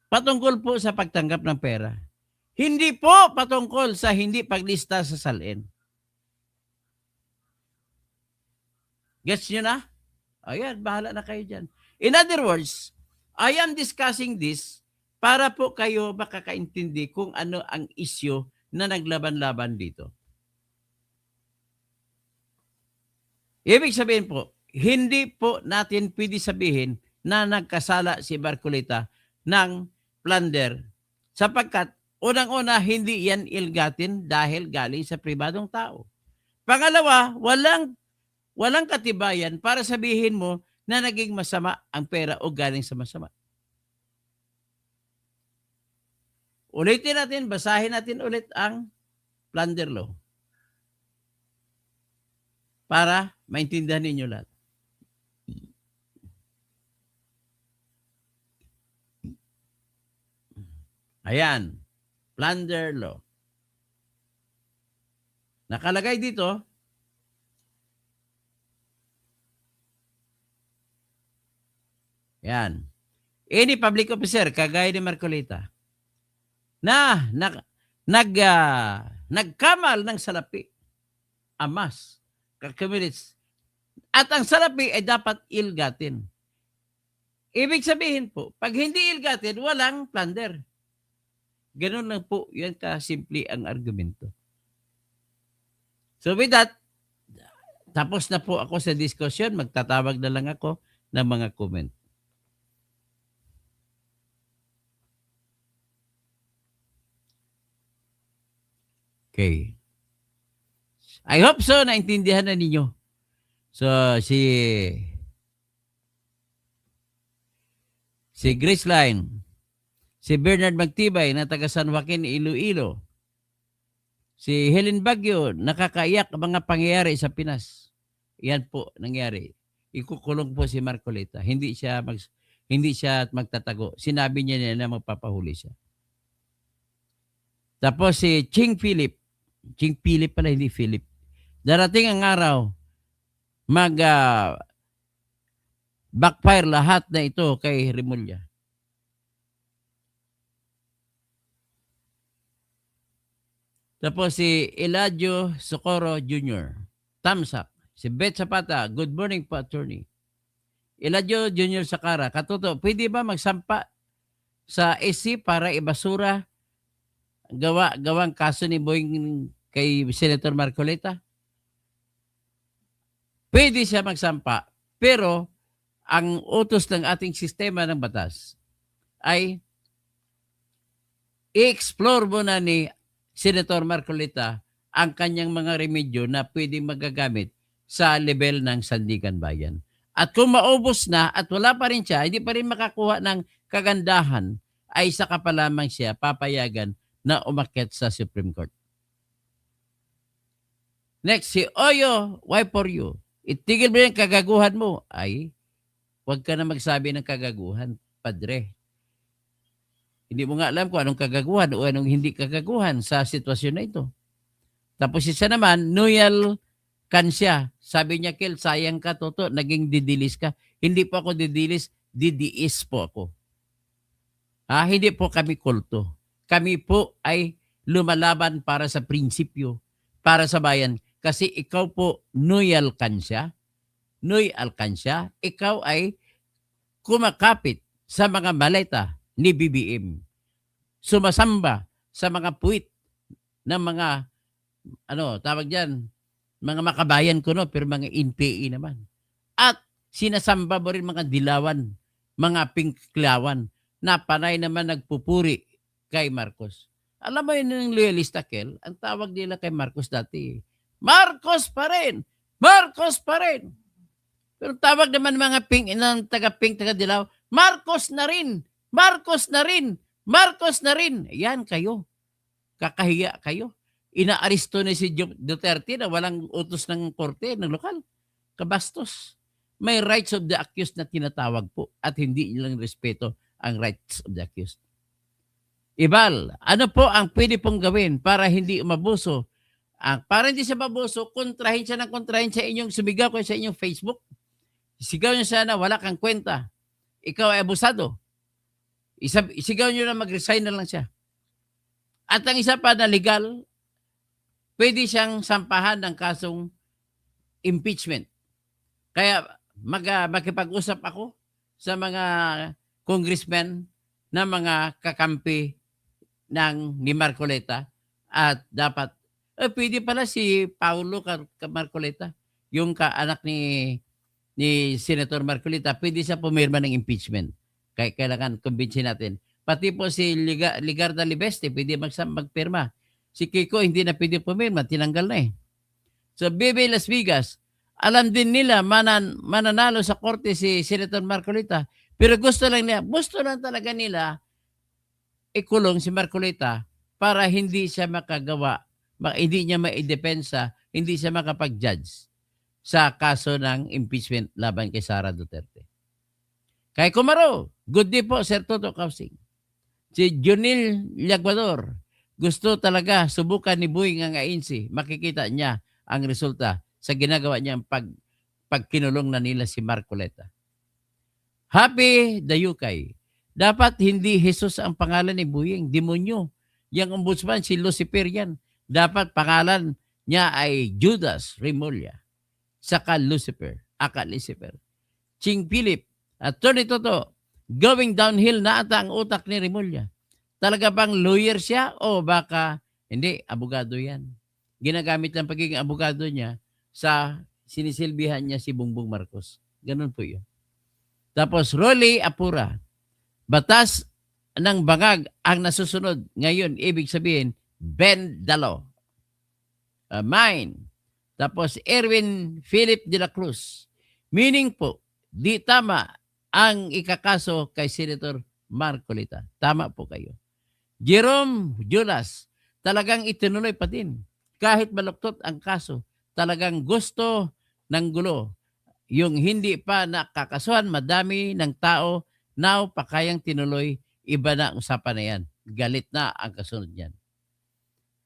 patungkol po sa pagtanggap ng pera. Hindi po patungkol sa hindi paglista sa salin. Gets nyo na? Ayan, bahala na kayo dyan. In other words, I am discussing this para po kayo makakaintindi kung ano ang issue na naglaban-laban dito. Ibig sabihin po, hindi po natin pwede sabihin na nagkasala si Marcolita ng plunder sapagkat unang-una hindi yan ilgatin dahil galing sa pribadong tao. Pangalawa, walang katibayan para sabihin mo na naging masama ang pera o galing sa masama. Ulitin natin, basahin natin ulit ang plunder law para maintindihan ninyo lahat. Ayan, plunder law. Nakalagay dito, yan, any public officer, kagaya ni Marcolita, na nagkamal ng salapi, amas, kakumilits, at ang salapi ay dapat ilgatin. Ibig sabihin po, pag hindi ilgatin, walang plunder. Ganun lang po, yan kasimple ang argumento. So with that, tapos na po ako sa discussion, magtatawag na lang ako ng mga comment. Okay. I hope so, naintindihan na ninyo. So, si Grace Line, si Bernard Magtibay na taga San Joaquin, Iloilo, si Helen Baguio, nakakaiyak ang mga pangyayari sa Pinas. Yan po nangyari. Ikukulong po si Marcolita. Hindi siya magtatago. Sinabi niya na magpapahuli siya. Tapos si Ching Philip pala, hindi Philip. Darating ang araw, backfire lahat na ito kay Rimulya. Tapos si Eladio Socorro Jr., thumbs up. Si Beth Zapata, good morning po, attorney. Eladio Jr. Sakara, katuto, pwede ba magsampa sa SC para ibasura gawang kaso ni Boying kay Senator Marcolita? Pwede siya magsampa, pero ang utos ng ating sistema ng batas ay i-explore muna ni Senator Marcolita ang kanyang mga remedyo na pwedeng magagamit sa level ng Sandigan Bayan. At kung maubos na at wala pa rin siya, hindi pa rin makakuha ng kagandahan, ay saka pa lamang siya papayagan na umakyat sa Supreme Court. Next, si Oyo, why for you? Itigil mo yung kagaguhan mo. Ay, huwag ka na magsabi ng kagaguhan, padre. Hindi mo nga alam kung anong kagaguhan o anong hindi kagaguhan sa sitwasyon na ito. Tapos isa naman, Noyal Kansya. Sabi niya, Kel, sayang ka, Toto, naging didilis ka. Hindi po ako didilis, didiis po ako. Hindi po kami kulto. Kami po ay lumalaban para sa prinsipyo, para sa bayan. Kasi ikaw po, Noy Alcancia, ikaw ay kumakapit sa mga maleta ni BBM. sumasamba sa mga puwit ng mga tawag diyan, mga makabayan kuno pero mga NPA naman. At sinasamba mo rin mga dilawan, mga pinklawan na panay naman nagpupuri kay Marcos. Alam mo yun ng loyalista, Kel, ang tawag nila kay Marcos dati, Marcos pa rin! Marcos pa rin! Pero tawag naman mga ng taga-pink, taga-dilaw, Marcos na rin! Marcos na rin! Marcos na rin! Yan kayo. Kakahiya kayo. Inaaresto na si Duterte na walang utos ng korte, ng lokal. Kabastos. May rights of the accused na tinatawag po at hindi nilang respeto ang rights of the accused. Ibal, ano po ang pwede pong gawin para hindi umabuso? Para hindi siya mabuso, kontrahin siya sa inyong sumigaw ko sa inyong Facebook. Sigaw niyo sana, wala kang kwenta. Ikaw ay abusado. Isigaw niyo na mag-resign na lang siya. At ang isa pa na legal, pwede siyang sampahan ng kasong impeachment. Kaya makipag-usap ako sa mga congressmen na mga kakampi ni Marcoleta at dapat pwede pala si Paulo Marcoleta, yung kaanak ni Senator Marcoleta, pwede siya pumirma ng impeachment. Kaya kailangan kumbinsin natin. Pati po si Ligarda Libeste, pwede magpirma. Si Kiko hindi na pwede pumirma, tinanggal na eh. So Bebe Las Vegas, alam din nila mananalo sa korte si Senator Marcoleta, pero gusto lang talaga nila ikulong si Marcoleta para hindi siya makagawa, hindi niya maidepensa, hindi siya makapag-judge sa kaso ng impeachment laban kay Sara Duterte. Kay Kumaro, good day po, Sir Toto Kausing. Si Junil Liaguador, gusto talaga subukan ni Boying ang ANC. Makikita niya ang resulta sa ginagawa niyang pagkinulong na nila si Marcoleta. Happy Dayukay. Dapat hindi Jesus ang pangalan ni Boying, demonyo. Yang ombudsman si Lucifer yan. Dapat pangalan niya ay Judas Remulla. Saka Lucifer. Ching Philip, Attorney Toto, going downhill na ata ang utak ni Remulla. Talaga bang lawyer siya o baka hindi, abogado yan. Ginagamit lang pagiging abogado niya sa sinisilbihan niya si Bongbong Marcos. Ganun po yun. Tapos Rolly Apura, batas ng bangag ang nasusunod. Ngayon, ibig sabihin, bend the law. Mine. Tapos Erwin Philip de la Cruz. Meaning po, di tama ang ikakaso kay Senator Marcoleta. Tama po kayo. Jerome Julas, talagang itinuloy pa din. Kahit maluktot ang kaso, talagang gusto ng gulo. Yung hindi pa nakakasuhan, madami ng tao, now pa kayang tinuloy, iba na ang usapan na yan. Galit na ang kasunod niyan.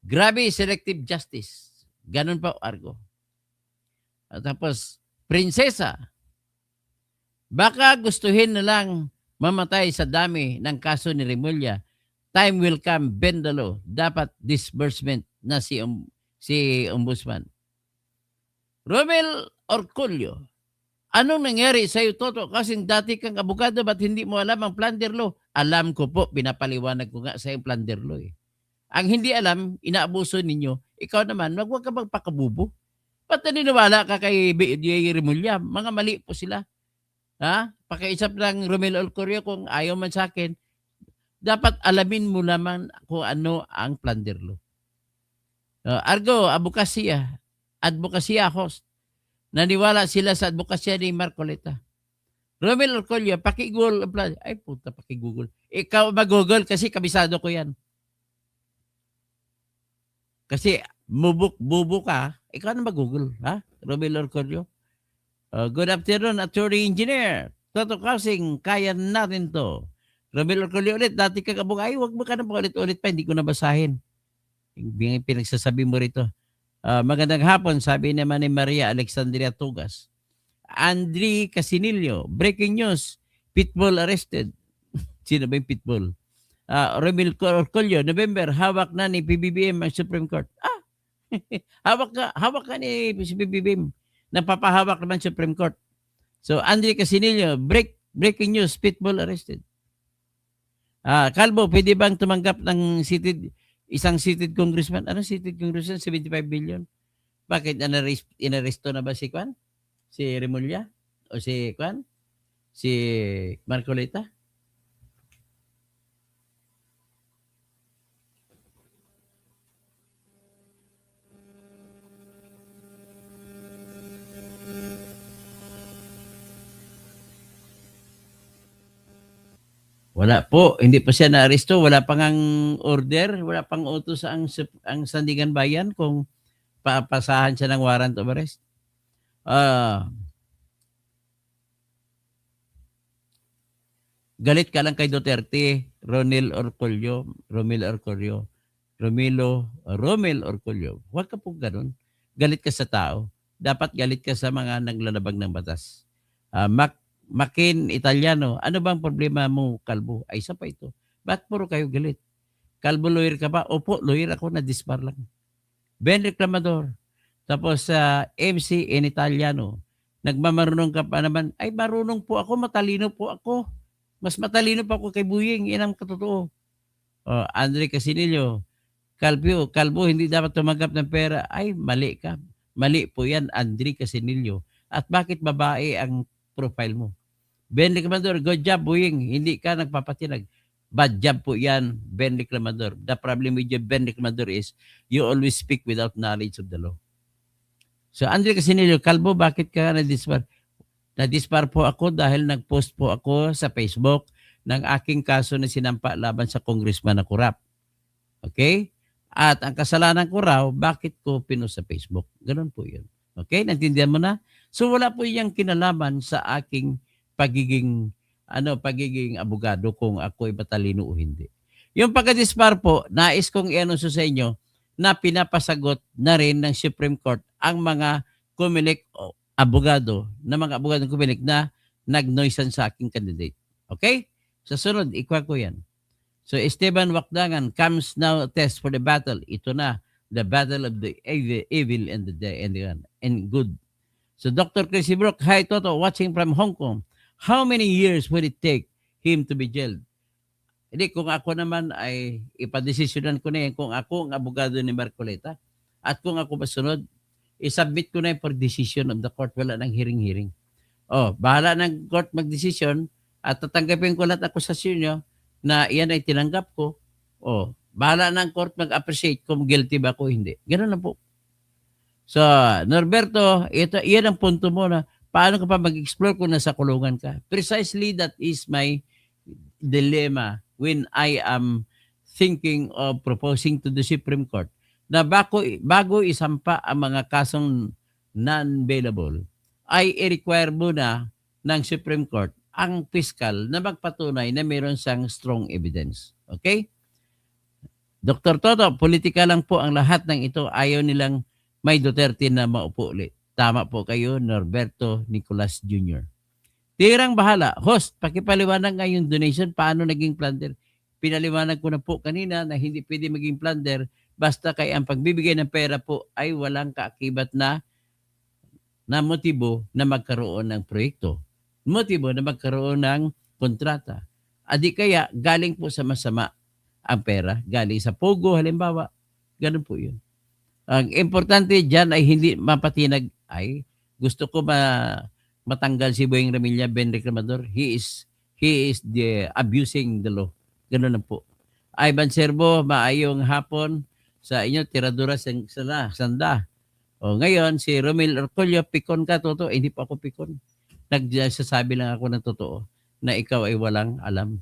Grabe selective justice. Ganun pa, Argo. At tapos, prinsesa, baka gustuhin na lang mamatay sa dami ng kaso ni Remulla. Time will come, bend the law. Dapat disbursement na si ombudsman. Romel Orculio, anong nangyari sa iyo, Toto? Kasing dati kang abogado, ba't hindi mo alam ang plunder law? Alam ko po, pinapaliwanag ko nga sa yung plunder law eh. Ang hindi alam, inaabuso ninyo, ikaw naman, wag ka magpakabubo. Ba't naniniwala ka kay Remulla? Mga mali po sila. Ha? Pakiisap lang Romel Orculio kung ayaw man sa akin, dapat alamin mo naman kung ano ang plunder law. Argo, advokasya host. Naniwala sila sa advokasya ni Marcoleta. Romel Orculio, paki-google. Ay puta, paki-google. Ikaw mag-google kasi kabisado ko yan. Kasi bubo ka, ikaw na mag-google. Ha? Romel Orculio. Good afternoon, Attorney Engineer. Toto Kausing, kaya natin to. Romel Orculio ulit, dati ka kabog. Ay, wag mo ka na ulit pa, hindi ko nabasahin. Yung pinagsasabi mo rito. Magandang hapon, sabi naman ni Maria Alexandria Tugas. Andre Casinillo, breaking news, Pitbull arrested. Sino ba yung Pitbull? Romel Orculio, November, hawak na ni PBBM ang Supreme Court. Hawak ka ni PBBM. Napapahawak naman Supreme Court. So, Andre Casinillo, breaking news, Pitbull arrested. Kalbo, pwede bang tumanggap ng isang seated congressman? Ano seated congressman? 75 billion? Bakit inaresto na ba si Kwan? Si Remulla? O si Kwan? Si Marcoleta? Wala po, hindi pa siya naaresto, wala pang ang order, wala pang utos ang Sandigan Bayan kung papasahan siya ng warrant of arrest. Galit ka lang kay Duterte, Romel Orcolio. Huwag ka po ganun. Galit ka sa tao. Dapat galit ka sa mga naglalabag ng batas. Makin Italiano, ano bang problema mo, Kalbo? Ay, isa pa ito. Ba't puro kayo galit? Kalbo, lawyer ka ba? Opo, lawyer ako, na-dispar lang. Ben Reclamador. Tapos MC in Italiano. Nagmamarunong ka pa naman. Ay, marunong po ako, matalino po ako. Mas matalino pa ako kay Buying. Yan ang katotoo. Andre Casinillo. Kalbo, hindi dapat tumanggap ng pera. Ay, mali ka. Mali po yan, Andre Casinillo. At bakit babae ang profile mo? Ben Reclamador, good job, Buying. Hindi ka nagpapatinag. Bad job po yan, Ben Reclamador. The problem with you, Ben Reclamador, is you always speak without knowledge of the law. So, Andre Casinillo, Kalbo, bakit ka na-dispar? Na-dispar po ako dahil nag-post po ako sa Facebook ng aking kaso na sinampa laban sa congressman na kurap. Okay? At ang kasalanan ko raw, bakit ko pinost sa Facebook? Ganun po yun. Okay? Naintindihan mo na? So wala po yung kinalaman sa aking pagiging abogado kung ako ay matalino o hindi. Yung pagka-dispar po, nais kong i-anunso sa inyo na pinapasagot na rin ng Supreme Court ang mga Comelec abogado na mga abogado ng Comelec na nag-noisan sa aking candidate. Okay? Sa sunod, ikwa ko yan. So Esteban Wakdangan comes now test for the battle. Ito na, the battle of the evil and good. So Dr. Chrissy Brook, hi Toto, watching from Hong Kong. How many years would it take him to be jailed? Hindi, kung ako naman ay ipadesisyonan ko na yan kung ako ang abogado ni Marcoleta at kung ako masunod, isubmit ko na yung for decision of the court. Wala nang hearing. Bahala ng court mag-decision at tatanggapin ko lahat akusasyon nyo na iyan ay tinanggap ko. Bahala ng court mag-appreciate kung guilty ba ako hindi. Ganun na po. So, Norberto, iyan ang punto mo na paano ka pa mag-explore kung nasa kulungan ka. Precisely that is my dilemma when I am thinking of proposing to the Supreme Court na bago isampa ang mga kasong non-bailable, ay i-require muna ng Supreme Court ang fiscal na magpatunay na mayroon siyang strong evidence. Okay? Dr. Toto, politika lang po ang lahat ng ito. Ayaw nilang may Duterte na maupo ulit. Tama po kayo, Norberto Nicolas Jr. Tirang bahala. Host, pakipaliwanag nga yung donation. Paano naging plunder? Pinaliwanag ko na po kanina na hindi pwede maging plunder basta kay ang pagbibigay ng pera po ay walang kaakibat na motibo na magkaroon ng proyekto. Motibo na magkaroon ng kontrata. Adi kaya galing po sa masama ang pera. Galing sa Pogo, halimbawa. Ganun po yun. Ang importante dyan ay hindi mapatinag. Ay, gusto ko matanggal si Boying Ramilla, Ben Reclamador. He is abusing the law. Ganun na po. Ivan Serbo, maayong hapon sa inyo, tiradura sanda. Ngayon, si Romel Orcolio, pikon ka, Toto. Hindi pa ako pikon. Nagsasabi lang ako ng totoo na ikaw ay walang alam.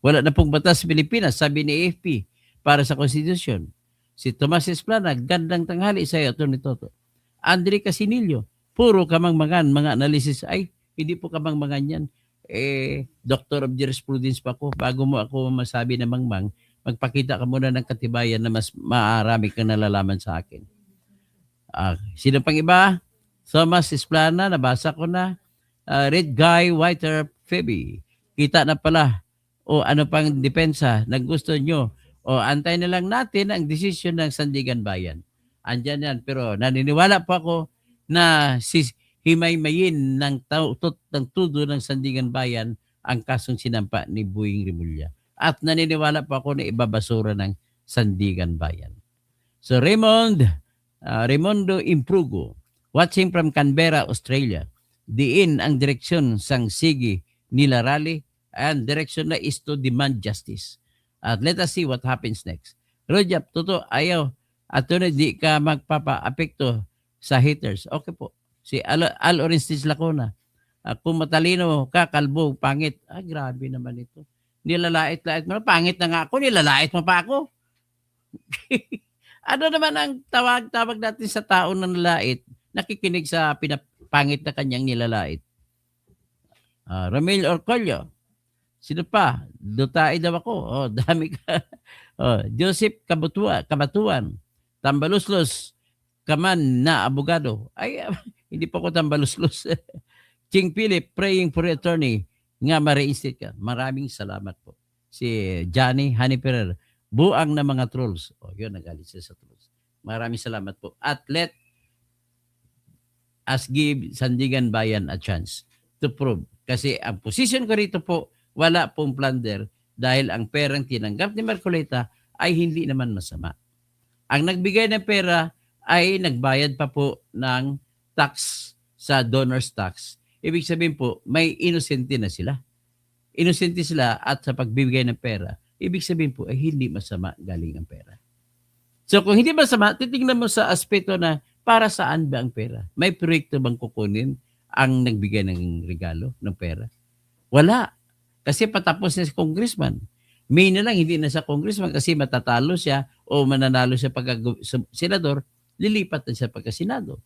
Wala na pong batas sa Pilipinas, sabi ni AFP, para sa konstitusyon. Si Tomas Esplana, gandang tanghali sa iyo, Tony Toto. Andre Casinillo, puro kamangmangan, mga analysis. Ay, hindi po kamangmangan yan. Doctor of Jurisprudence pa ako. Bago mo ako masabi na mangmang, magpakita ka muna ng katibayan na mas marami kang nalalaman sa akin. Sino pang iba? Thomas Esplana, nabasa ko na. Red Guy, Whiter, Phoebe. Kita na pala. Ano pang depensa na gusto nyo? Antay na lang natin ang desisyon ng Sandigan Bayan. Andyan yan. Pero naniniwala po ako na himay-mayin ng tudo ng Sandigan Bayan ang kasong sinampa ni Boying Remulla. at naniniwala po ako na ibabasura ng Sandigan Bayan. So Raimundo Imprugo, watching from Canberra, Australia. Diin ang direksyon sang sige nila rally and direksyon na is to demand justice. At let us see what happens next. Rojap, totoo, ayaw. At di ka magpapa-apekto sa haters. Okay po. Si Al Orestes Lacona. Kung matalino ka, kalbo, pangit. Grabe naman ito. Nilalait-lait mo. Pangit na nga ako, nilalait mo pa ako. Ano naman ang tawag natin sa tao na nalait, nakikinig sa pinapangit na kanyang nilalait? Romel Orcolio. Sino pa? Dutae daw ako. Dami ka. Joseph Kabatuan. Tambaluslos. Kaman na abogado. Ay, hindi pa ako tambaluslos. King Philip, praying for attorney nga ma-reinstate ka. Maraming salamat po. Si Johnny Haniperer, buang na mga trolls. Yun, nagalit siya sa trolls. Maraming salamat po. At let us give Sandigan Bayan a chance to prove. Kasi ang position ko rito po, wala pong plunder dahil ang perang tinanggap ni Marcoleta ay hindi naman masama. Ang nagbigay ng pera ay nagbayad pa po ng tax sa donor's tax. Ibig sabihin po, may inosente na sila. Inosente sila at sa pagbibigay ng pera, ibig sabihin po ay hindi masama galing ang pera. So kung hindi masama, titingnan mo sa aspeto na para saan ba ang pera? May proyekto bang kukunin ang nagbigay ng regalo ng pera? Wala. Kasi patapos na si congressman. May na lang, hindi na sa congressman kasi matatalo siya o mananalo siya pagka-senador, lilipat na siya pagka-senado.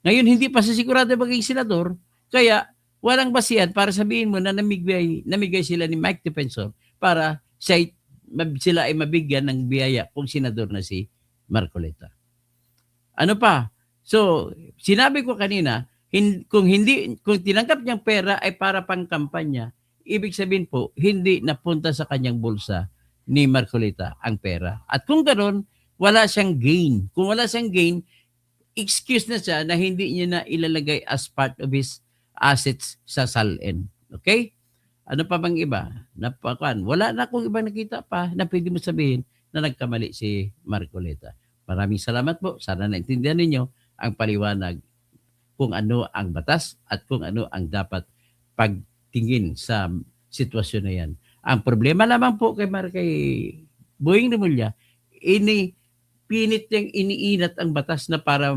Ngayon, hindi pa siya sigurado maging senador, kaya walang basihan para sabihin mo na namigay sila ni Mike Defensor para sila ay mabigyan ng biyaya kung senador na si Marcoleta. Ano pa? So, sinabi ko kanina, kung tinanggap niyang pera ay para pang kampanya, ibig sabihin po, hindi napunta sa kanyang bulsa ni Marcoleta ang pera. At kung ganoon, wala siyang gain. Kung wala siyang gain, excuse na siya na hindi niya na ilalagay as part of his assets sa SALN. Okay? Ano pa bang iba? Wala na akong ibang nakita pa na pwede mo sabihin na nagkamali si Marcoleta. Maraming salamat po. Sana naintindihan ninyo ang paliwanag kung ano ang batas at kung ano ang dapat pagtingin sa sitwasyon na yan. Ang problema lamang po kay Boying Rimulya, pinit niyang iniinat ang batas na para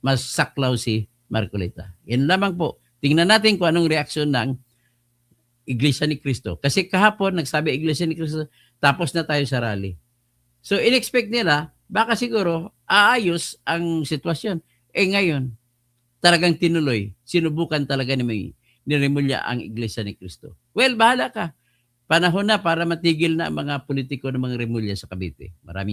masaklaw si Marcoleta. Yan lamang po. Tingnan natin kung anong reaksyon ng Iglesia ni Cristo. Kasi kahapon, nagsabi Iglesia ni Cristo, tapos na tayo sa rally. So, in-expect nila, baka siguro, aayos ang sitwasyon. Ngayon, talagang tinuloy. Sinubukan talaga ni Rimulya ang Iglesia ni Cristo. Well, bahala ka. Panahon na para matigil na ang mga politiko ng mga Rimulya sa Cavite. Maraming